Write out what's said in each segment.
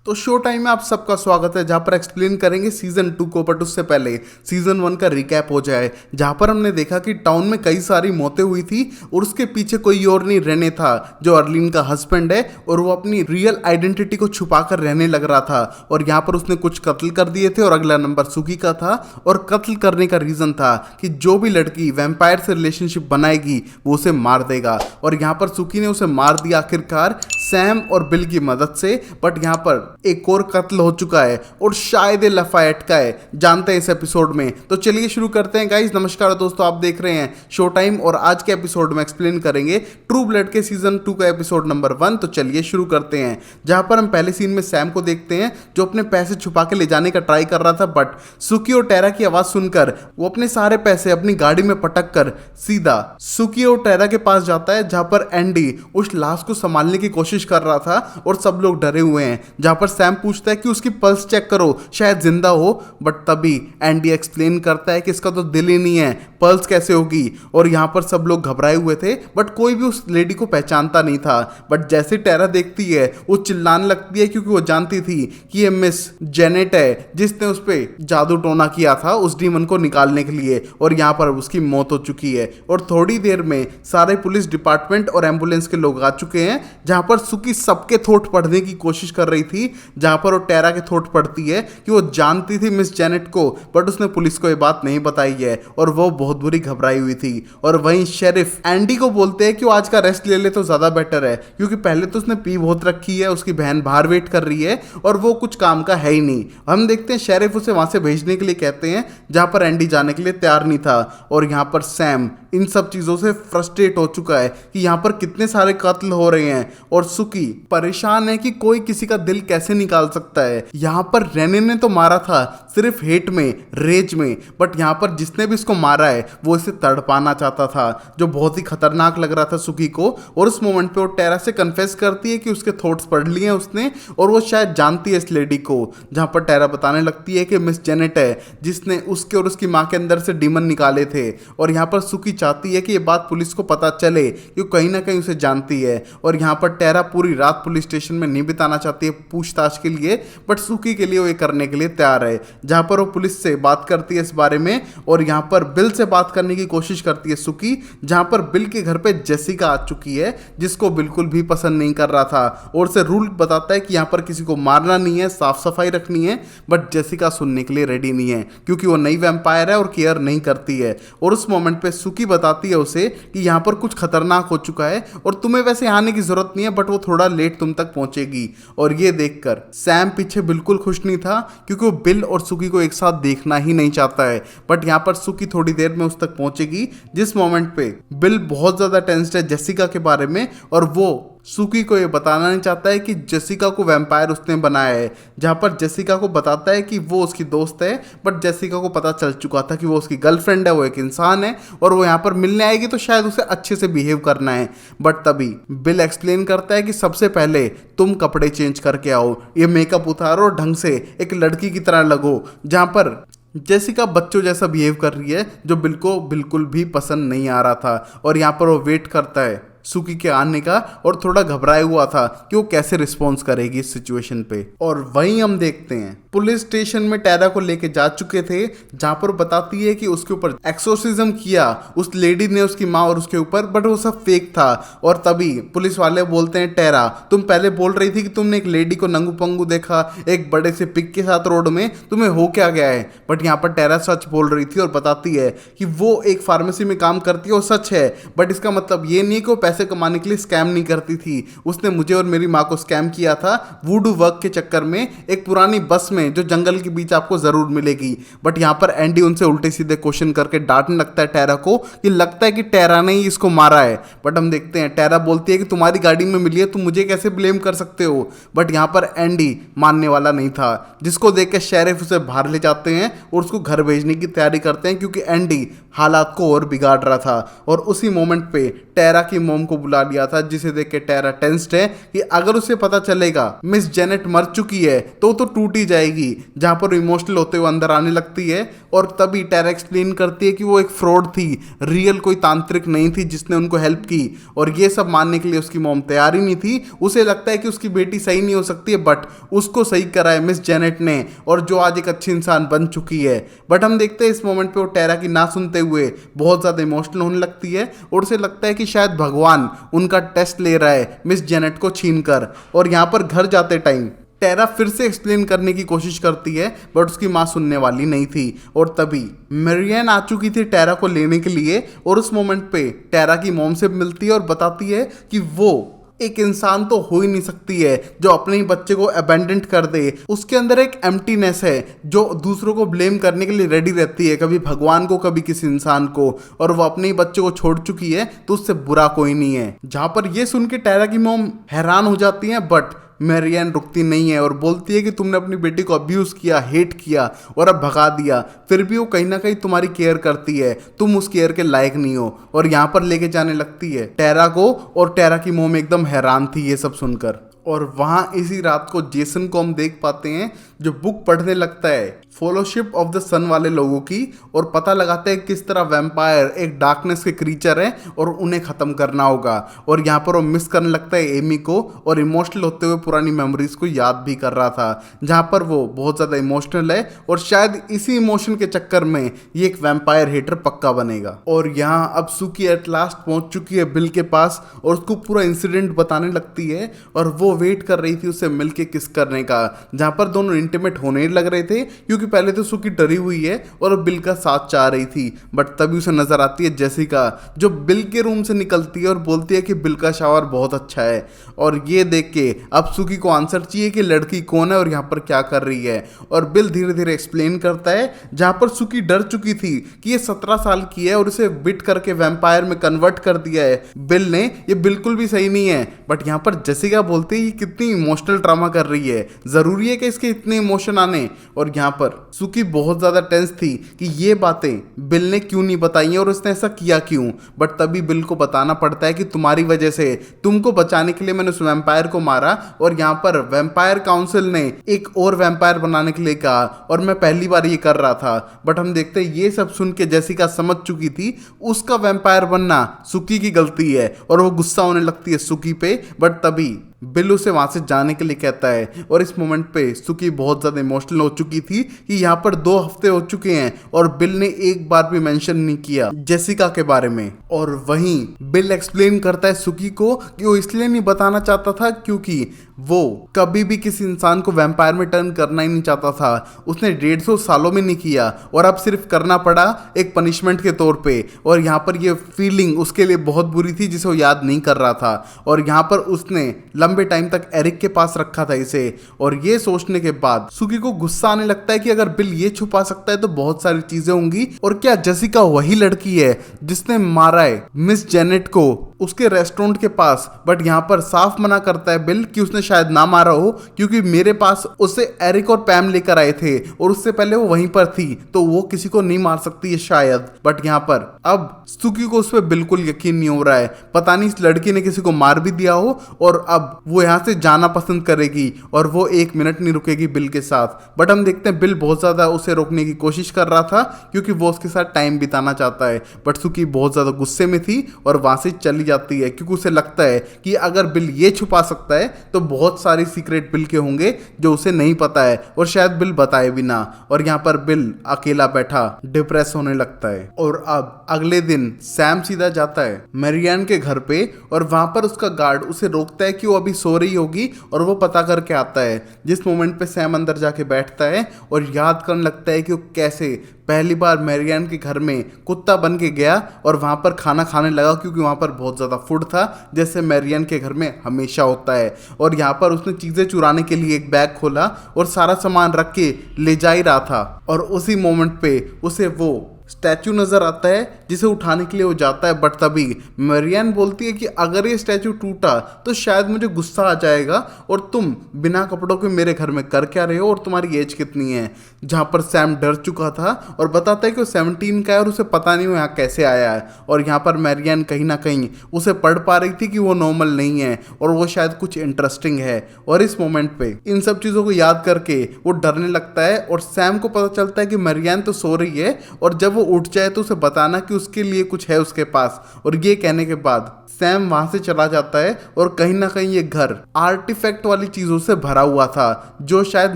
तो show time में आप सबका स्वागत है, जहां पर एक्सप्लेन करेंगे सीजन 2 को। बट उससे पहले सीजन 1 का रिकैप हो जाए, जहां पर हमने देखा कि टाउन में कई सारी मौतें हुई थी और उसके पीछे कोई और नहीं रेने था, जो अर्लीन का हस्बैंड है, और वो अपनी रियल आइडेंटिटी को छुपाकर रहने लग रहा था। और यहाँ पर उसने कुछ कत्ल कर दिए थे और अगला नंबर सुकी का था। और कत्ल करने का रीजन था कि जो भी लड़की वैम्पायर से रिलेशनशिप बनाएगी वो उसे मार देगा। और यहाँ पर सुकी ने उसे मार दिया आखिरकार सैम और बिल की मदद से। बट यहाँ पर एक और कत्ल हो चुका है और शायद ये लफायट का है, जानते हैं इस एपिसोड में। तो चलिए शुरू करते हैं गाइस। नमस्कार दोस्तों, आप देख रहे हैं शो टाइम और आज के एपिसोड में एक्सप्लेन करेंगे ट्रू ब्लड के सीजन 2 का एपिसोड नंबर 1। तो चलिए शुरू करते हैं, जहां पर हम पहले सीन में सैम को देखते हैं जो अपने पैसे छुपा के ले जाने का ट्राई कर रहा था। बट सुकी और टेरा की आवाज सुनकर वो अपने सारे पैसे अपनी गाड़ी में पटक कर सीधा सुकी और टेरा के पास जाता है, जहां पर एंडी उस लाश को संभालने की कोशिश कर रहा था और सब लोग डरे हुए हैं। जहां पर सैम पूछता है कि उसकी पल्स चेक करो, शायद जिंदा हो। बट तभी एंडी एक्सप्लेन करता है कि इसका तो दिल ही नहीं है, पल्स कैसे होगी। और यहाँ पर सब लोग घबराए हुए थे, बट कोई भी उस लेडी को पहचानता नहीं था। बट जैसे टेरा देखती है वो चिल्लाने लगती है, क्योंकि वो जानती थी कि ये मिस जेनेट है जिसने उस पर जादू टोना किया था उस डीमन को निकालने के लिए। और यहाँ पर उसकी मौत हो चुकी है। और थोड़ी देर में सारे पुलिस डिपार्टमेंट और एम्बुलेंस के लोग आ चुके हैं, जहां पर सुकी सबके थॉट पढ़ने की कोशिश कर रही थी। जहां पर वो टेरा के थॉट पढ़ती है कि वो जानती थी मिस जेनेट को, बट उसने पुलिस को ये बात नहीं बताई है और वो बहुत बुरी घबराई हुई थी। और वहीं शेरिफ एंडी को बोलते हैं कि वो आज का रेस्ट ले ले तो ज्यादा बेटर है, क्योंकि पहले तो उसने पी बहुत रखी है, उसकी बहन बाहर वेट कर रही है और वो कुछ काम का है ही नहीं। हम देखते हैं शेरिफ उसे वहां से भेजने के लिए कहते हैं, जहां पर एंडी जाने के लिए तैयार नहीं था। और यहाँ पर सैम इन सब चीजों से फ्रस्ट्रेट हो चुका है कि यहाँ पर कितने सारे कत्ल हो रहे हैं और सुकी परेशान है कि कोई किसी का दिल कैसे निकाल सकता है। यहाँ पर रेने ने तो मारा था सिर्फ हेट में, रेज में, बट यहाँ पर जिसने भी इसको मारा है वो इसे तड़पाना चाहता था, जो बहुत ही खतरनाक लग रहा था सुकी को। और उस मोमेंट पे वो टेरा से कन्फेस करती है कि उसके थॉट्स पढ़ लिए हैं उसने और वो शायद जानती है इस लेडी को। जहाँ पर टेरा बताने लगती है कि मिस जेनेट है जिसने उसके और उसकी माँ के अंदर से डीमन निकाले थे। और यहाँ पर सुकी चाहती है कि ये बात पुलिस को पता चले, क्योंकि कहीं ना कहीं उसे जानती है। और यहाँ पर टेरा पूरी रात पुलिस स्टेशन में नहीं बिताना चाहती है पूछताछ के लिए, बट सुकी के लिए वो ये करने के लिए तैयार है। जहाँ पर वो पुलिस से बात करती है इस बारे में और यहाँ पर बिल से बात करने की कोशिश करती है सुकी, जहाँ पर बिल के घर पे जेसिका आ चुकी है, जिसको बिल्कुल भी पसंद नहीं कर रहा था और उसे रूल बताता है कि यहाँ पर किसी को मारना नहीं है, साफ सफाई रखनी है। बट जेसिका सुनने के लिए रेडी नहीं है, क्योंकि वो नई वैम्पायर है और केयर नहीं करती है। और उस मोमेंट पे सुकी बताती है उसे कि यहाँ पर कुछ खतरनाक हो चुका है और तुम्हें वैसे आने की जरूरत नहीं है, बट वो थोड़ा लेट तुम तक पहुंचेगी। और ये देखकर सैम पीछे बिल्कुल खुश नहीं था, क्योंकि वो बिल और सुकी को एक साथ देखना ही नहीं चाहता है। बट यहाँ पर सुकी थोड़ी देर में उस तक पहुंचेगी, जिस मोमेंट पे बिल बहुत ज्यादा टेंस्ड है जेसिका के बारे में और वो सुकी को ये बताना नहीं चाहता है कि जेसिका को वैम्पायर उसने बनाया है। जहाँ पर जेसिका को बताता है कि वो उसकी दोस्त है, बट जेसिका को पता चल चुका था कि वो उसकी गर्लफ्रेंड है, वो एक इंसान है और वो यहाँ पर मिलने आएगी तो शायद उसे अच्छे से बिहेव करना है। बट तभी बिल एक्सप्लेन करता है कि सबसे पहले तुम कपड़े चेंज करके आओ, ये मेकअप उतारो और ढंग से एक लड़की की तरह लगो। जहाँ पर जेसिका बच्चों जैसा बिहेव कर रही है, जो बिल को बिल्कुल भी पसंद नहीं आ रहा था। और यहाँ पर वो वेट करता है सुकी के आने का और थोड़ा घबराया हुआ था कि वो कैसे रिस्पॉन्स करेगी इस सिचुएशन पे। और वहीं हम देखते हैं पुलिस स्टेशन में टेरा को लेके जा चुके थे, जहां पर बताती है कि उसके ऊपर एक्सोर्सिज्म किया उस लेडी ने, उसकी माँ और उसके ऊपर, बट वो सब फेक था। और तभी पुलिस वाले बोलते हैं, टेरा तुम पहले बोल रही थी कि तुमने एक लेडी को नंगू पंगू देखा एक बड़े से पिग के साथ रोड में, तुम्हें हो क्या गया है। बट यहाँ पर टेरा सच बोल रही थी और बताती है कि वो एक फार्मेसी में काम करती है, वो सच है, बट इसका मतलब ये नहीं कि वो पैसे कमाने के लिए स्कैम नहीं करती थी। उसने मुझे और मेरी माँ को स्कैम किया था वूडू वर्क के चक्कर में, एक पुरानी बस में जो जंगल के बीच आपको जरूर मिलेगी। बट यहाँ पर एंडी उनसे उल्टे सीधे क्वेश्चन करके डांटने लगता है टेरा को कि लगता है कि टेरा ने ही इसको मारा है। बट हम देखते हैं टेरा बोलती है कि तुम्हारी गाड़ी में मिली है, तुम मुझे कैसे ब्लेम कर सकते हो। बट यहाँ पर एंडी मानने वाला नहीं था, जिसको देख के शेरिफ उसे बाहर ले जाते हैं और उसको घर भेजने की तैयारी करते हैं, क्योंकि एंडी हालात को और बिगाड़ रहा था। और उसी मोमेंट पे टेरा की मॉम को बुला लिया था, जिसे देख के टेरा टेंस्ड है कि अगर उसे पता चलेगा मिस जेनेट मर चुकी है तो टूट ही जाएगी। जहां पर इमोशनल होते हुए अंदर आने लगती है और तभी टेरा एक्सप्लेन करती है कि वो एक फ्रॉड थी, रियल कोई तांत्रिक नहीं थी जिसने उनको हेल्प की। और ये सब मानने के लिए उसकी मॉम तैयार ही नहीं थी। उसे लगता है कि उसकी बेटी सही नहीं हो सकती है, बट उसको सही करा है मिस जेनेट ने, और जो आज एक अच्छी इंसान बन चुकी है। बट हम देखते हैं इस मोमेंट पे वो टेरा की ना सुनते हुए बहुत ज़्यादा इमोशनल होने लगती है और उसे लगता है कि शायद भगवान उनका टेस्ट ले रहा है मिस जेनेट को छीन कर। और यहाँ पर घर जाते टाइम टेरा फिर से एक्सप्लेन करने की कोशिश करती है, बट उसकी माँ सुनने वाली नहीं थी। और तभी मैरियन आ चुकी थी टेरा को लेने के लिए, और उस मोमेंट पे टेरा की मॉम से मिलती है और बताती है कि वो एक इंसान तो हो ही नहीं सकती है जो अपने ही बच्चे को अबेंडेंट कर दे। उसके अंदर एक एम्प्टीनेस है जो दूसरों को ब्लेम करने के लिए रेडी रहती है, कभी भगवान को कभी किसी इंसान को, और वो अपने ही बच्चे को छोड़ चुकी है तो उससे बुरा कोई नहीं है। जहां पर ये सुन के टेरा की मॉम हैरान हो जाती है, बट मैरियन रुकती नहीं है और बोलती है कि तुमने अपनी बेटी को अब्यूज किया, हेट किया और अब भगा दिया, फिर भी वो कहीं ना कहीं तुम्हारी केयर करती है, तुम उस केयर के लायक नहीं हो। और यहाँ पर लेके जाने लगती है टेरा को, और टेरा की मॉम एकदम हैरान थी ये सब सुनकर। और वहाँ इसी रात को जेसन को हम देख पाते हैं जो बुक पढ़ने लगता है फॉलोशिप ऑफ द सन वाले लोगों की, और पता लगाते हैं किस तरह वैम्पायर एक डार्कनेस के क्रीचर है और उन्हें ख़त्म करना होगा। और यहाँ पर वो मिस करने लगता है एमी को, और इमोशनल होते हुए पुरानी मेमोरीज को याद भी कर रहा था, जहाँ पर वो बहुत ज़्यादा इमोशनल है और शायद इसी इमोशन के चक्कर में ये एक वैम्पायर हेटर पक्का बनेगा। और यहाँ अब सुकी एट लास्ट पहुँच चुकी है बिल के पास और उसको पूरा इंसिडेंट बताने लगती है, और वो वेट कर रही थी उससे मिलके किस करने का, जहाँ पर दोनों इंटीमेट होने लग रहे थे, क्योंकि पहले तो सुकी डरी हुई है और बिल का साथ चाह रही थी। बट तभी उसे नजर आती है जेसिका, जो बिल के रूम से निकलती है और बोलती है कि बिल का शावर बहुत अच्छा है। और ये देख के अब सुकी को आंसर चाहिए कि लड़की कौन है और यहाँ पर क्या कर रही है। और बिल धीरे धीरे एक्सप्लेन करता है, जहाँ पर सुकी डर चुकी थी कि ये 17 साल की है और उसे बिट करके वैम्पायर में कन्वर्ट कर दिया है बिल ने, ये बिल्कुल भी सही नहीं है। बट यहाँ पर जेसिका बोलते हैं ये कितनी इमोशनल ड्रामा कर रही है, जरूरी है कि इसके इतने इमोशन आने। और यहाँ पर सुकी बहुत ज्यादा टेंस थी कि ये बातें बिल ने क्यों नहीं बताई हैं और उसने ऐसा किया क्यों। बट तभी बिल को बताना पड़ता है कि तुम्हारी वजह से, तुमको बचाने के लिए मैंने उस वैम्पायर को मारा, और यहाँ पर वैम्पायर काउंसिल ने एक और वैम्पायर बनाने के लिए कहा और मैं पहली बार ये कर रहा था। बट हम देखते हैं ये सब सुन के जेसिका समझ चुकी थी उसका वैम्पायर बनना सुकी की गलती है और वो गुस्सा होने लगती है सुकी पे। बट तभी बिल उसे वहां से जाने के लिए कहता है, और इस मोमेंट पे सुकी बहुत ज्यादा इमोशनल हो चुकी थी कि यहाँ पर 2 हफ्ते हो चुके हैं और बिल ने एक बार भी मेंशन नहीं किया जेसिका के बारे में। और वहीं बिल एक्सप्लेन करता है सुकी को कि वो इसलिए नहीं बताना चाहता था क्योंकि वो कभी भी किसी इंसान को वैम्पायर में टर्न करना ही नहीं चाहता था, उसने 150 सालों में नहीं किया और अब सिर्फ करना पड़ा एक पनिशमेंट के तौर पे। और यहाँ पर ये फीलिंग उसके लिए बहुत बुरी थी जिसे वो याद नहीं कर रहा था, और यहाँ पर उसने लंबे टाइम तक एरिक के पास रखा था इसे। और ये सोचने के बाद सुकी को गुस्सा आने लगता है कि अगर बिल ये छुपा सकता है तो बहुत सारी चीजें होंगी, और क्या जेसिका वही लड़की है जिसने मारा है मिस जेनेट को उसके रेस्टोरेंट के पास। बट यहाँ पर साफ मना करता है बिल कि उसने शायद ना मारा हो, क्योंकि मेरे पास उसे एरिक और पैम लेकर आए थे और उससे पहले वो वहीं पर थी, तो वो किसी को नहीं मार सकती है शायद। बट यहाँ पर अब सुकी को उस पर बिल्कुल यकीन नहीं हो रहा है, पता नहीं इस लड़की ने किसी को मार भी दिया हो, और अब वो यहाँ से जाना पसंद करेगी और वो 1 मिनट नहीं रुकेगी बिल के साथ। बट हम देखते हैं बिल बहुत ज्यादा उसे रोकने की कोशिश कर रहा था क्योंकि वो उसके साथ टाइम बिताना चाहता है। बट सुकी बहुत ज्यादा गुस्से में थी और वहां से चली जाती है, क्योंकि उसे लगता है कि अगर बिल ये छुपा सकता है तो बहुत सारे सीक्रेट बिल के होंगे जो उसे नहीं पता है, और शायद बिल बताए भी ना। और यहाँ पर बिल अकेला बैठा डिप्रेस होने लगता है। और अब अगले दिन सैम सीधा जाता है मैरियन के घर पे, और वहां पर उसका गार्ड उसे रोकता है कि वो अभी सो रही होगी, और वो पता करके आता है। जिस मोमेंट पे सैम अंदर जाके बैठता है और याद करने लगता है कि वो कैसे पहली बार मैरियन के घर में कुत्ता बन के गया और वहाँ पर खाना खाने लगा, क्योंकि वहाँ पर बहुत ज़्यादा फूड था जैसे मैरियन के घर में हमेशा होता है। और यहाँ पर उसने चीज़ें चुराने के लिए एक बैग खोला और सारा सामान रख के ले जा ही रहा था, और उसी मोमेंट पे उसे वो स्टैचू नजर आता है जिसे उठाने के लिए वो जाता है, बट तभी मरियन बोलती है कि अगर ये स्टैचू टूटा तो शायद मुझे गुस्सा आ जाएगा और तुम बिना कपड़ों के मेरे घर में कर क्या रहे हो और तुम्हारी एज कितनी है। जहां पर सैम डर चुका था और बताता है कि वो 17 का है और उसे पता नहीं वो यहाँ कैसे आया है। और यहाँ पर मैरियन कहीं ना कहीं उसे पढ़ पा रही थी कि वो नॉर्मल नहीं है और वो शायद कुछ इंटरेस्टिंग है। और इस मोमेंट पे इन सब चीज़ों को याद करके वो डरने लगता है और सैम को पता चलता है कि मैरियन तो सो रही है और जब वो उठ जाए तो उसे बताना कि उसके लिए कुछ है उसके पास। और ये कहने के बाद सैम वहां से चला जाता है और कहीं ना कहीं ये घर आर्टिफैक्ट वाली चीज़ों से भरा हुआ था जो शायद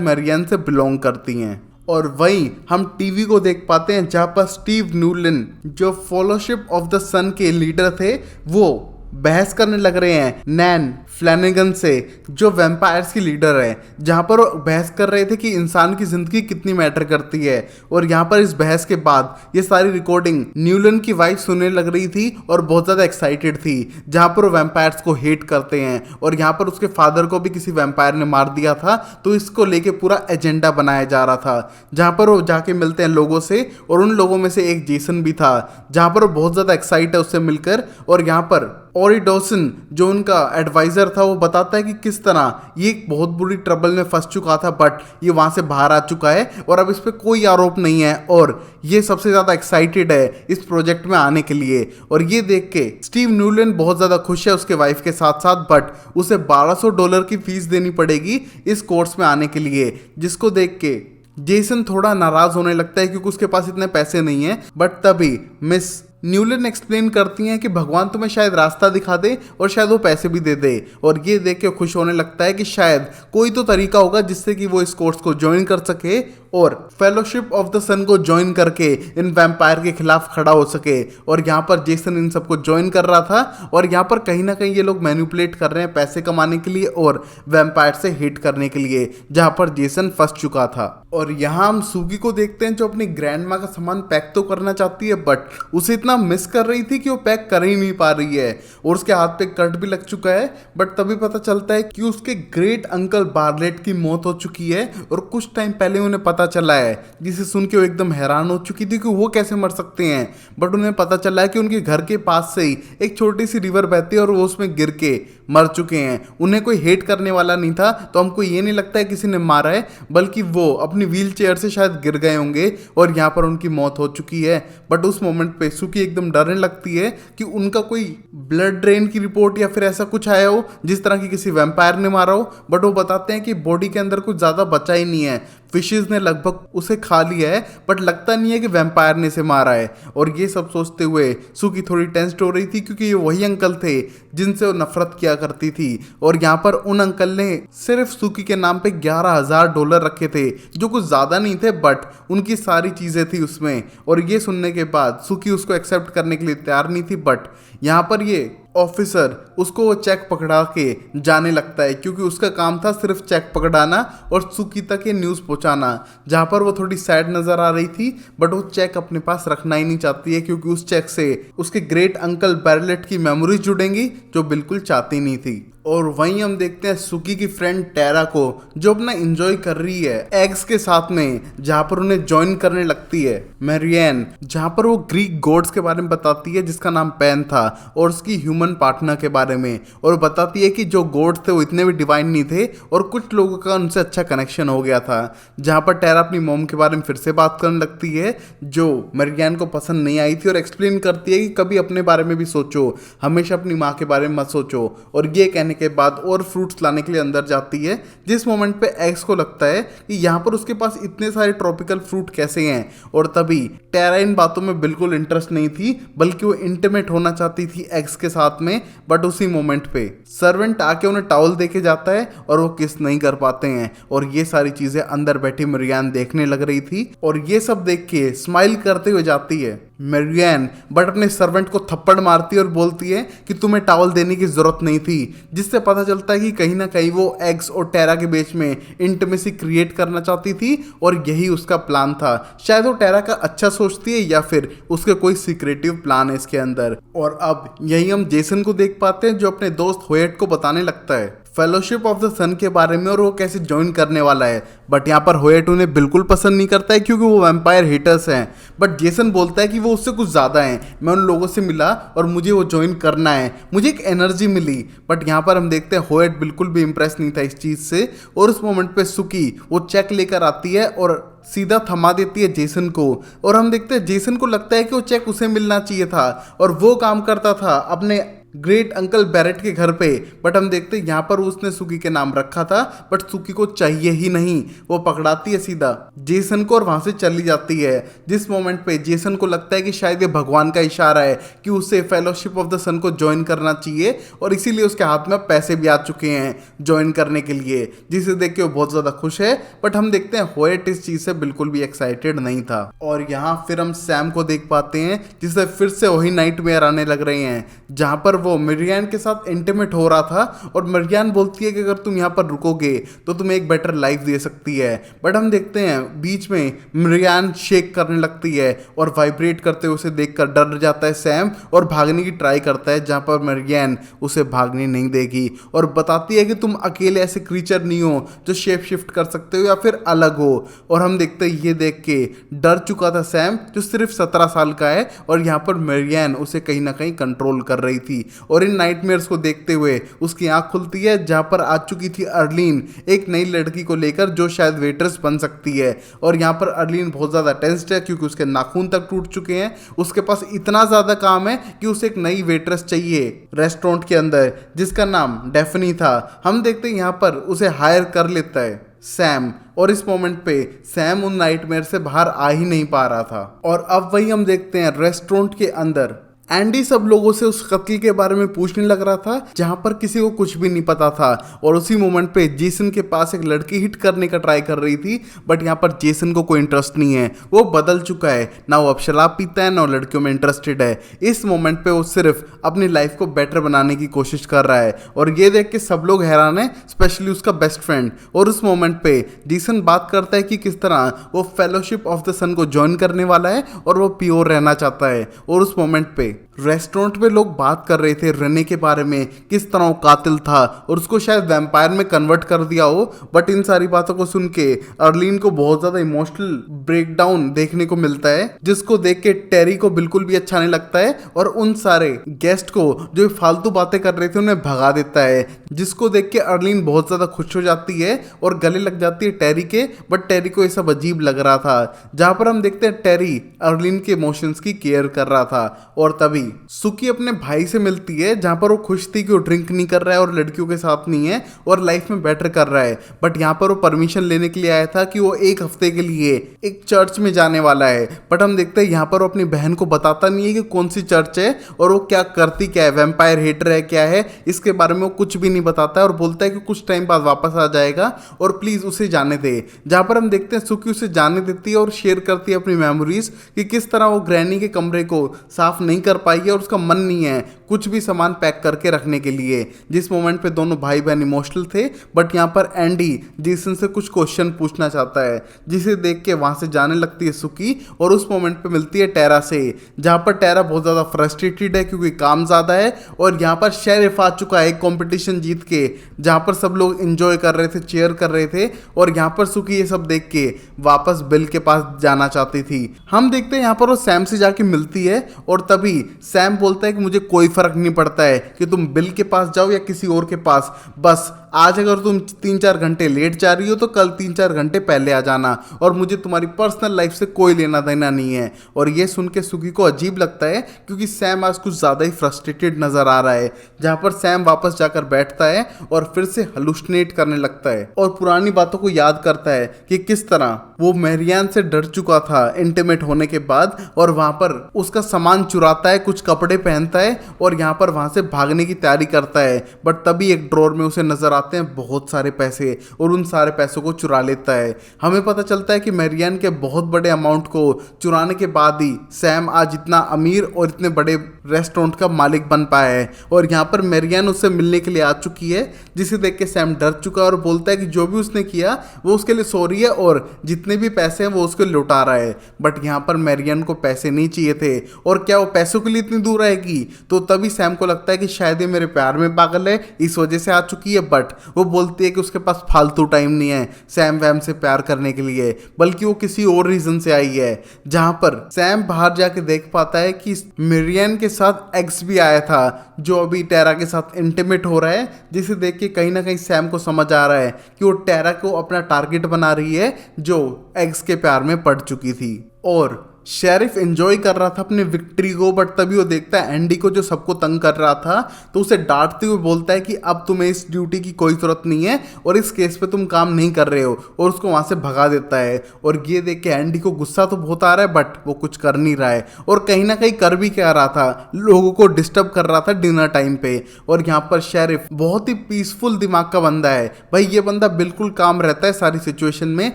मैरियन से बिलोंग करती हैं। और वहीं हम टीवी को देख पाते हैं जहां पर स्टीव न्यूलन जो फेलोशिप ऑफ द सन के लीडर थे वो बहस करने लग रहे हैं नैन फ्लैनेगन से जो वैम्पायर्स की लीडर है। जहां पर वो बहस कर रहे थे कि इंसान की जिंदगी कितनी मैटर करती है। और यहाँ पर इस बहस के बाद ये सारी रिकॉर्डिंग न्यूलन की वाइफ सुनने लग रही थी और बहुत ज़्यादा एक्साइटेड थी। जहां पर वो वैम्पायर्स को हेट करते हैं और यहाँ पर उसके फादर को भी किसी वैम्पायर ने मार दिया था, तो इसको लेके पूरा एजेंडा बनाया जा रहा था। जहाँ पर वो जाके मिलते हैं लोगों से और उन लोगों में से एक जेसन भी था जहाँ पर वो बहुत ज़्यादा एक्साइट है उससे मिलकर। और यहाँ पर ओरी डॉसन जो उनका एडवाइजर था वो बताता है कि किस तरह ये एक बहुत बुरी ट्रबल में फंस चुका था बट ये वहां से बाहर आ चुका है और अब इस पे कोई आरोप नहीं है और ये सबसे ज़्यादा एक्साइटेड है इस प्रोजेक्ट में आने के लिए। और ये देख के स्टीव न्यूलन बहुत ज़्यादा खुश है उसके वाइफ के साथ साथ, बट उसे $1200 की फीस देनी पड़ेगी इस कोर्स में आने के लिए, जिसको देख के जेसन थोड़ा नाराज होने लगता है क्योंकि उसके पास इतने पैसे नहीं है। बट तभी मिस न्यूलन एक्सप्लेन करती हैं कि भगवान तुम्हें शायद रास्ता दिखा दे और शायद वो पैसे भी दे दे। और ये देख के खुश होने लगता है कि शायद कोई तो तरीका होगा जिससे कि वो इस कोर्स को ज्वाइन कर सके और फेलोशिप ऑफ द सन को ज्वाइन करके इन वैम्पायर के खिलाफ खड़ा हो सके। और यहाँ पर जेसन इन सबको ज्वाइन कर रहा था और यहाँ पर कहीं ना कहीं ये लोग मैनिपुलेट कर रहे हैं पैसे कमाने के लिए और वैम्पायर से हिट करने के लिए, जहाँ पर जेसन फंस चुका था। और यहाँ हम सूगी को देखते हैं जो अपनी ग्रैंड माँ का सामान पैक तो करना चाहती है बट उसे इतना मिस कर रही थी कि वो पैक कर ही नहीं पा रही है और उसके हाथ पे कट भी लग चुका है। बट तभी पता चलता है कि उसके ग्रेट अंकल बार्लेट की मौत हो चुकी है और कुछ टाइम पहले उन्हें पता चला है, जिसे सुन के वो एकदम हैरान हो चुकी थी कि वो कैसे मर सकते हैं। बट उन्हें पता चला है कि उनके घर के पास से ही एक छोटी सी रिवर बहती है और वो उसमें गिर के मर चुके हैं। उन्हें कोई हेट करने वाला नहीं था, तो हमको ये नहीं लगता है किसी ने मारा है, बल्कि वो अपनी व्हील चेयर से शायद गिर गए होंगे और यहाँ पर उनकी मौत हो चुकी है। बट उस मोमेंट पे सुकी एकदम डरने लगती है कि उनका कोई ब्लड ड्रेन की रिपोर्ट या फिर ऐसा कुछ आया हो जिस तरह की किसी वैम्पायर ने मारा हो। बट वो बताते हैं कि बॉडी के अंदर कुछ ज़्यादा बचा ही नहीं है, फिशेज ने लगभग उसे खा लिया है, बट लगता नहीं है कि वैम्पायर ने इसे मारा है। और ये सब सोचते हुए सुकी थोड़ी टेंस्ड हो रही थी क्योंकि ये वही अंकल थे जिनसे वो नफरत किया करती थी। और यहाँ पर उन अंकल ने सिर्फ सुकी के नाम पे $11,000 रखे थे, जो कुछ ज़्यादा नहीं थे बट उनकी सारी चीज़ें थी उसमें। और ये सुनने के बाद सुकी उसको एक्सेप्ट करने के लिए तैयार नहीं थी। बट यहाँ पर ये ऑफिसर उसको वो चेक पकड़ा के जाने लगता है क्योंकि उसका काम था सिर्फ चेक पकड़ाना और सुकी तक ये न्यूज़ पहुंचाना। जहाँ पर वो थोड़ी सैड नज़र आ रही थी बट वो चेक अपने पास रखना ही नहीं चाहती है क्योंकि उस चेक से उसके ग्रेट अंकल बैरलेट की मेमोरीज जुड़ेंगी जो बिल्कुल चाहती नहीं थी। और वहीं हम देखते हैं सुकी की फ्रेंड टेरा को जो अपना एंजॉय कर रही है एग्स के साथ में, जहाँ पर उन्हें ज्वाइन करने लगती है मैरियन, जहाँ पर वो ग्रीक गॉड्स के बारे में बताती है जिसका नाम पैन था और उसकी ह्यूमन पार्टनर के बारे में। और बताती है कि जो गॉड्स थे वो इतने भी डिवाइन नहीं थे और कुछ लोगों का उनसे अच्छा कनेक्शन हो गया था। जहाँ पर टेरा अपनी मॉम के बारे में फिर से बात करने लगती है जो मैरियन को पसंद नहीं आई थी और एक्सप्लेन करती है कि कभी अपने बारे में भी सोचो, हमेशा अपनी माँ के बारे में मत सोचो। और ये कहने के बाद और फ्रूट्स लाने के लिए अंदर जाती है, जिस मोमेंट पे एक्स को लगता है कि यहाँ पर उसके पास इतने सारे ट्रॉपिकल फ्रूट कैसे हैं। और तभी टेरा इन बातों में बिल्कुल इंटरेस्ट नहीं थी बल्कि वो इंटीमेट होना चाहती थी एक्स के साथ में। बट उसी मोमेंट पे सर्वेंट आके उन्हें टॉवल देके जाता है और वो किस नहीं कर पाते हैं। और ये सारी चीजें अंदर बैठी मैरियन देखने लग रही थी और ये सब देख के स्माइल करते हुए जाती है मैरियन, बट अपने सर्वेंट को थप्पड़ मारती है और बोलती है कि तुम्हें टॉवल देने की जरूरत नहीं थी। जिससे पता चलता है कि कहीं ना कहीं वो एक्स और टेरा के बीच में इंटीमेसी क्रिएट करना चाहती थी और यही उसका प्लान था। शायद वो टेरा का अच्छा सोचती है या फिर उसके कोई सीक्रेटिव प्लान है इसके अंदर। और अब यही हम जेसन को देख पाते हैं जो अपने दोस्त होयट को बताने लगता है फेलोशिप ऑफ द सन के बारे में और वो कैसे ज्वाइन करने वाला है। बट यहाँ पर होएट उन्हें बिल्कुल पसंद नहीं करता है क्योंकि वो वैम्पायर हेटर्स हैं। बट जेसन बोलता है कि वो उससे कुछ ज़्यादा हैं, मैं उन लोगों से मिला और मुझे वो ज्वाइन करना है, मुझे एक एनर्जी मिली। बट यहाँ पर हम देखते हैं होएट बिल्कुल भी इंप्रेस नहीं था इस चीज़ से, और उस मोमेंट पे सुकी वो चेक लेकर आती है और सीधा थमा देती है जेसन को। और हम देखते हैं जेसन को लगता है कि वो चेक उसे मिलना चाहिए था और वो काम करता था अपने ग्रेट अंकल बैरेट के घर पे। बट हम देखते हैं यहाँ पर उसने सुकी के नाम रखा था, बट सुकी को चाहिए ही नहीं। वो पकड़ाती है सीधा जेसन को और वहां से चली जाती है। जिस मोमेंट पे जेसन को लगता है कि शायद ये भगवान का इशारा है कि उसे फेलोशिप ऑफ द सन को ज्वाइन करना चाहिए, और इसीलिए उसके हाथ में पैसे भी आ चुके हैं ज्वाइन करने के लिए, जिसे देख के वो बहुत ज्यादा खुश है। बट हम देखते हैं होएट इस चीज से बिल्कुल भी एक्साइटेड नहीं था। और यहाँ फिर हम सैम को देख पाते हैं जिसे फिर से वही नाइटमेयर आने लग रहे हैं, जहां पर वो मरियान के साथ इंटीमेट हो रहा था। और मरियान बोलती है कि अगर तुम यहाँ पर रुकोगे तो तुम्हें एक बेटर लाइफ दे सकती है। बट हम देखते हैं बीच में मरियान शेक करने लगती है और वाइब्रेट करते हुए उसे देखकर डर जाता है सैम और भागने की ट्राई करता है, जहां पर मरियान उसे भागने नहीं देगी और बताती है कि तुम अकेले ऐसे क्रीचर नहीं हो जो शेप शिफ्ट कर सकते हो या फिर अलग हो। और हम देखते हैं ये देख के डर चुका था सैम जो सिर्फ 17 साल का है, और यहाँ पर मरियान उसे कहीं ना कहीं कंट्रोल कर रही थी। और इन नाइटमेयर्स को देखते हुए उसकी आंख खुलती है, जहां पर आ चुकी थी अर्लीन एक नई लड़की को लेकर जो शायद वेटर्स बन सकती है। और यहाँ पर अर्लीन बहुत ज़्यादा टेंस्ड है क्योंकि उसके नाखून तक टूट चुके हैं। उसके पास इतना ज़्यादा काम है कि उसे एक नई वेटरेस चाहिए रेस्टोरेंट के अंदर, जिसका नाम डेफनी था। हम देखते हैं यहाँ पर उसे हायर कर लेता है सैम, और इस मोमेंट पे सैम उन नाइटमेयर से बाहर आ ही नहीं पा रहा था। और अब वही हम देखते हैं रेस्टोरेंट के अंदर एंडी सब लोगों से उस कत्ल के बारे में पूछने लग रहा था जहां पर किसी को कुछ भी नहीं पता था। और उसी मोमेंट पे जेसन के पास एक लड़की हिट करने का ट्राई कर रही थी, बट यहाँ पर जेसन को कोई इंटरेस्ट नहीं है, वो बदल चुका है, ना वो अब शराब पीता है ना लड़कियों में इंटरेस्टेड है। इस मोमेंट पे वो सिर्फ अपनी लाइफ को बेटर बनाने की कोशिश कर रहा है, और ये देख के सब लोग हैरान है, स्पेशली उसका बेस्ट फ्रेंड। और उस मोमेंट पे जेसन बात करता है कि किस तरह वो फेलोशिप ऑफ द सन को ज्वाइन करने वाला है और वो प्योर रहना चाहता है। और उस मोमेंट पे रेस्टोरेंट में लोग बात कर रहे थे रेने के बारे में, किस तरह वो कातिल था और उसको शायद वैम्पायर में कन्वर्ट कर दिया हो। बट इन सारी बातों को सुन के अर्लीन को बहुत ज्यादा इमोशनल ब्रेकडाउन देखने को मिलता है, जिसको देख के टेरी को बिल्कुल भी अच्छा नहीं लगता है और उन सारे गेस्ट को जो फालतू बातें कर रहे थे उन्हें भगा देता है, जिसको देख के अर्लीन बहुत ज्यादा खुश हो जाती है और गले लग जाती है टेरी के। बट टेरी को ये सब अजीब लग रहा था, जहां पर हम देखते हैं टेरी अर्लीन के इमोशंस की केयर कर रहा था। और तभी सुकी अपने भाई से मिलती है, जहां पर वो खुश थी कि वो ड्रिंक नहीं कर रहा है और लड़कियों के साथ नहीं है और लाइफ में बेटर कर रहा है। बट यहाँ पर वो परमिशन लेने के लिए आया था कि वो एक हफ्ते के लिए एक चर्च में जाने वाला है। बट हम देखते हैं यहाँ पर वो अपनी बहन को बताता नहीं है कि कौन सी चर्च है और वो क्या करती क्या है, वैम्पायर हेटर है क्या है, इसके बारे में वो कुछ भी नहीं बताता है और बोलता है कि कुछ टाइम बाद वापस आ जाएगा और प्लीज उसे जाने दे। जहां पर हम देखते हैं सुकी उसे जाने देती है और शेयर करती है अपनी मेमोरीज कि किस तरह वो ग्रैनी के कमरे को साफ नहीं कर पाई है और उसका मन नहीं है कुछ भी सामान पैक करके रखने के लिए। जिस मोमेंट पे दोनों भाई बहन इमोशनल थे, बट यहाँ पर एंडी जेसन से कुछ क्वेश्चन पूछना चाहता है, जिसे देख के वहां से जाने लगती है सुकी और उस मोमेंट पे मिलती है टेरा से, जहां पर टेरा बहुत ज्यादा फ्रस्ट्रेटेड है क्योंकि काम ज्यादा है और यहाँ पर शेरिफ आ चुका है एक कॉम्पिटिशन जीत के, जहां पर सब लोग इंजॉय कर रहे थे, चेयर कर रहे थे। और यहाँ पर सुकी ये सब देख के वापस बिल के पास जाना चाहती थी। हम देखते हैं यहाँ पर वो सैम से जाके मिलती है और तभी सैम बोलता है कि मुझे कोई फर्क नहीं पड़ता है कि तुम बिल के पास जाओ या किसी और के पास, बस आज अगर तुम 3-4 घंटे लेट जा रही हो तो कल 3-4 घंटे पहले आ जाना और मुझे तुम्हारी पर्सनल लाइफ से कोई लेना देना नहीं है। और ये सुन के सुकी को अजीब लगता है क्योंकि सैम आज कुछ ज़्यादा ही फ्रस्ट्रेटेड नजर आ रहा है, जहाँ पर सैम वापस जाकर बैठता है और फिर से हलुसिनेट करने लगता है और पुरानी बातों को याद करता है कि किस तरह वो मैरियान से डर चुका था इंटीमेट होने के बाद, और वहाँ पर उसका सामान चुराता है, कुछ कपड़े पहनता है और यहाँ पर वहाँ से भागने की तैयारी करता है। बट तभी एक ड्रॉर में उसे नजर आते हैं बहुत सारे पैसे और उन सारे पैसों को चुरा लेता है। हमें पता चलता है कि मैरियान के बहुत बड़े अमाउंट को चुराने के बाद ही सैम आज इतना अमीर और इतने बड़े रेस्टोरेंट का मालिक बन पाया है। और यहाँ पर मैरियान उससे मिलने के लिए आ चुकी है, जिसे देख के सैम डर चुका है और बोलता है कि जो भी उसने किया वो उसके लिए सॉरी है और जितने भी पैसे हैं वो उसको लुटा रहा है। बट यहाँ पर मैरियान को पैसे नहीं चाहिए थे और क्या वो पैसों के लिए इतनी दूर आएगी, तो तभी सैम को लगता है कि शायद ये मेरे प्यार में पागल है, इस वजह से आ चुकी है। बट वो बोलती है कि उसके पास फालतू टाइम नहीं है सैम वैम से प्यार करने के लिए, बल्कि वो किसी और रीजन से आई है। जहां पर सैम बाहर जाके देख पाता है कि मिरियन के साथ एक्स भी आया था जो अभी टेरा के साथ इंटीमेट हो रहा है, जिसे देख के कहीं ना कहीं सैम को समझ आ रहा है कि वो टेरा को अपना टारगेट बना रही है जो एक्स के प्यार में पड़ चुकी थी। और शेरिफ एंजॉय कर रहा था अपनी विक्ट्री को, बट तभी वो देखता है एंडी को जो सबको तंग कर रहा था, तो उसे डांटते हुए बोलता है कि अब तुम्हें इस ड्यूटी की कोई जरूरत नहीं है और इस केस पे तुम काम नहीं कर रहे हो, और उसको वहां से भगा देता है। और ये देख के एंडी को गुस्सा तो बहुत आ रहा है, बट वो कुछ कर नहीं रहा है और कहीं ना कहीं कर भी क्या रहा था, लोगों को डिस्टर्ब कर रहा था डिनर टाइम पे। और यहाँ पर शेरिफ बहुत ही पीसफुल दिमाग का बंदा है भाई, ये बंदा बिल्कुल काम रहता है सारी सिचुएशन में,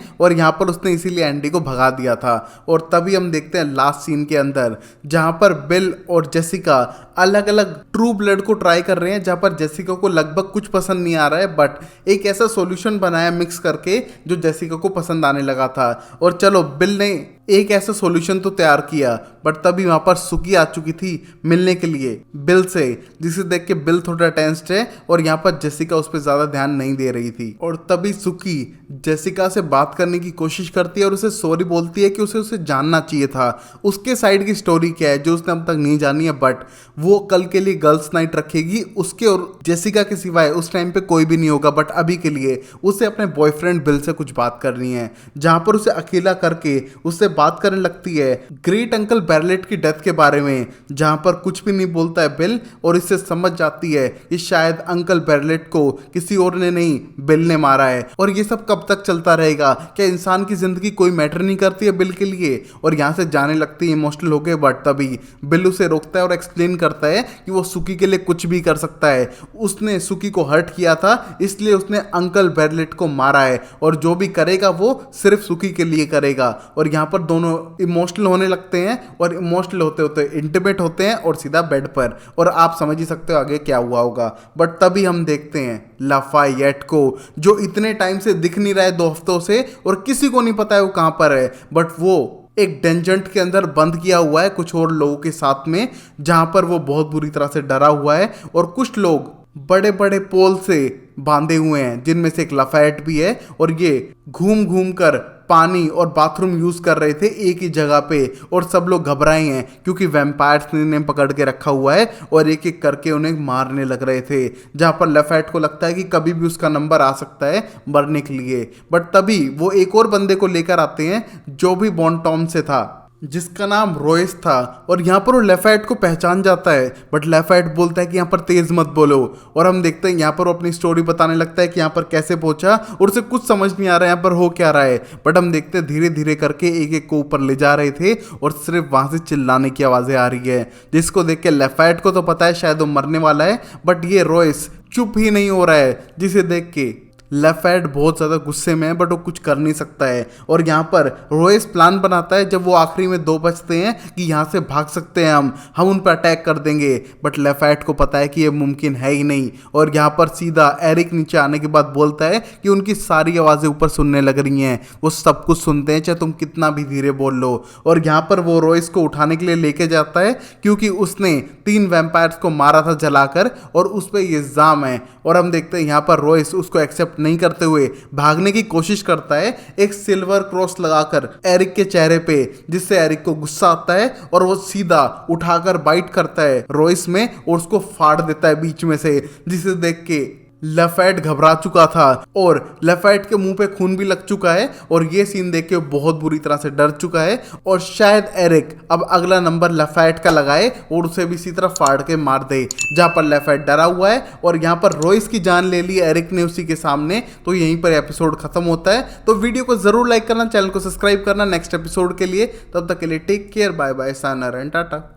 और यहाँ पर उसने इसीलिए एंडी को भगा दिया था। और तभी हम देखते हैं लास्ट सीन के अंदर जहां पर बिल और जेसिका अलग अलग ट्रू ब्लड को ट्राई कर रहे हैं, जहां पर जेसिका को लगभग कुछ पसंद नहीं आ रहा है, बट एक ऐसा सॉल्यूशन बनाया मिक्स करके जो जेसिका को पसंद आने लगा था। और चलो बिल ने एक ऐसा सॉल्यूशन तो तैयार किया, बट तभी वहां पर सुकी आ चुकी थी मिलने के लिए बिल से, जिसे देख के बिल थोड़ा टेंस्ड है और यहाँ पर जेसिका उस पर ज्यादा ध्यान नहीं दे रही थी। और तभी सुकी जेसिका से बात करने की कोशिश करती है और उसे सॉरी बोलती है कि उसे जानना चाहिए था उसके साइड की स्टोरी क्या है जो उसने अब तक नहीं जानी है, बट वो कल के लिए गर्ल्स नाइट रखेगी, उसके और जेसिका के सिवाय उस टाइम पे कोई भी नहीं होगा। बट अभी के लिए उसे अपने बॉयफ्रेंड बिल से कुछ बात करनी है, जहां पर उसे अकेला करके उससे बात करने लगती है ग्रेट अंकल बैरलेट की डेथ के बारे में, जहां पर कुछ भी नहीं बोलता है बिल, और इससे समझ जाती है कि शायद अंकल बैरलेट को किसी और ने नहीं बिल ने मारा है। और ये सब कब तक चलता रहेगा, क्या इंसान की जिंदगी कोई मैटर नहीं करती है बिल के लिए। और यहाँ से जाने लगती है इमोशनल होके, बट तभी बिल उसे रोकता है और एक्सप्लेन करता है कि वो सुकी के लिए कुछ भी कर सकता है, उसने सुकी को हर्ट किया था इसलिए उसने अंकल बैरलेट को मारा है, और जो भी करेगा वो सिर्फ सुकी के लिए करेगा। और यहाँ पर दोनों इमोशनल होने लगते हैं और इमोशनल होते होते इंटीमेट होते हैं और सीधा बेड पर, और आप समझ ही सकते हो आगे क्या हुआ होगा। बट तभी हम देखते हैं लाफायेट को, जो इतने टाइम से दिख नहीं रहा है 2 हफ्तों से, और किसी को नहीं पता है वो कहां पर है, बट वो एक डेंजंट के अंदर बंद किया हुआ है कुछ और लोगों के साथ में, जहां पर वो बहुत बुरी तरह से डरा हुआ है। और कुछ लोग बड़े बड़े पोल से बांधे हुए हैं, जिनमें से एक लाफायेट भी है, और ये घूम घूम कर पानी और बाथरूम यूज कर रहे थे एक ही जगह पे, और सब लोग घबराए हैं क्योंकि वैम्पायर्स ने पकड़ के रखा हुआ है और एक एक करके उन्हें मारने लग रहे थे। जहां पर लाफायेट को लगता है कि कभी भी उसका नंबर आ सकता है मरने के लिए, बट तभी वो एक और बंदे को लेकर आते हैं जो भी बॉन्टॉम से था, जिसका नाम रोइस था। और यहाँ पर वो लाफायेट को पहचान जाता है, बट लाफायेट बोलता है कि यहाँ पर तेज मत बोलो। और हम देखते हैं यहाँ पर वो अपनी स्टोरी बताने लगता है कि यहाँ पर कैसे पहुंचा, और उसे कुछ समझ नहीं आ रहा है यहाँ पर हो क्या रहा है। बट हम देखते हैं धीरे धीरे करके एक एक को ऊपर ले जा रहे थे, और सिर्फ वहां से चिल्लाने की आवाजें आ रही है, जिसको देख के लाफायेट को तो पता है शायद वो मरने वाला है, बट ये रोइस चुप ही नहीं हो रहा है, जिसे देख के लाफायेट बहुत ज़्यादा गुस्से में है, बट वो कुछ कर नहीं सकता है। और यहाँ पर रोइस प्लान बनाता है जब वो आखिरी में 2 बचते हैं कि यहाँ से भाग सकते हैं हम उन पर अटैक कर देंगे, बट लाफायेट को पता है कि ये मुमकिन है ही नहीं। और यहाँ पर सीधा एरिक नीचे आने के बाद बोलता है कि उनकी सारी आवाज़ें ऊपर सुनने लग रही हैं, वो सब कुछ सुनते हैं चाहे तुम कितना भी धीरे बोल लो। और यहाँ पर वो रोइस को उठाने के लिए लेके जाता है क्योंकि उसने 3 वैम्पायर्स को मारा था जलाकर, और उस पर ये इल्जाम है। और हम देखते हैं यहाँ पर रोइस उसको एक्सेप्ट नहीं करते हुए भागने की कोशिश करता है, एक सिल्वर क्रॉस लगाकर एरिक के चेहरे पे, जिससे एरिक को गुस्सा आता है और वो सीधा उठाकर बाइट करता है रोइस में और उसको फाड़ देता है बीच में से, जिसे देख के लाफायेट घबरा चुका था और लाफायेट के मुंह पे खून भी लग चुका है, और ये सीन देख के बहुत बुरी तरह से डर चुका है। और शायद एरिक अब अगला नंबर लाफायेट का लगाए और उसे भी इसी तरह फाड़ के मार दे, जहां पर लाफायेट डरा हुआ है। और यहाँ पर रोइस की जान ले ली एरिक ने उसी के सामने। तो यहीं पर एपिसोड खत्म होता है। तो वीडियो को जरूर लाइक करना, चैनल को सब्सक्राइब करना नेक्स्ट एपिसोड के लिए। तब तक के लिए take care, bye bye, sayonara and Tata.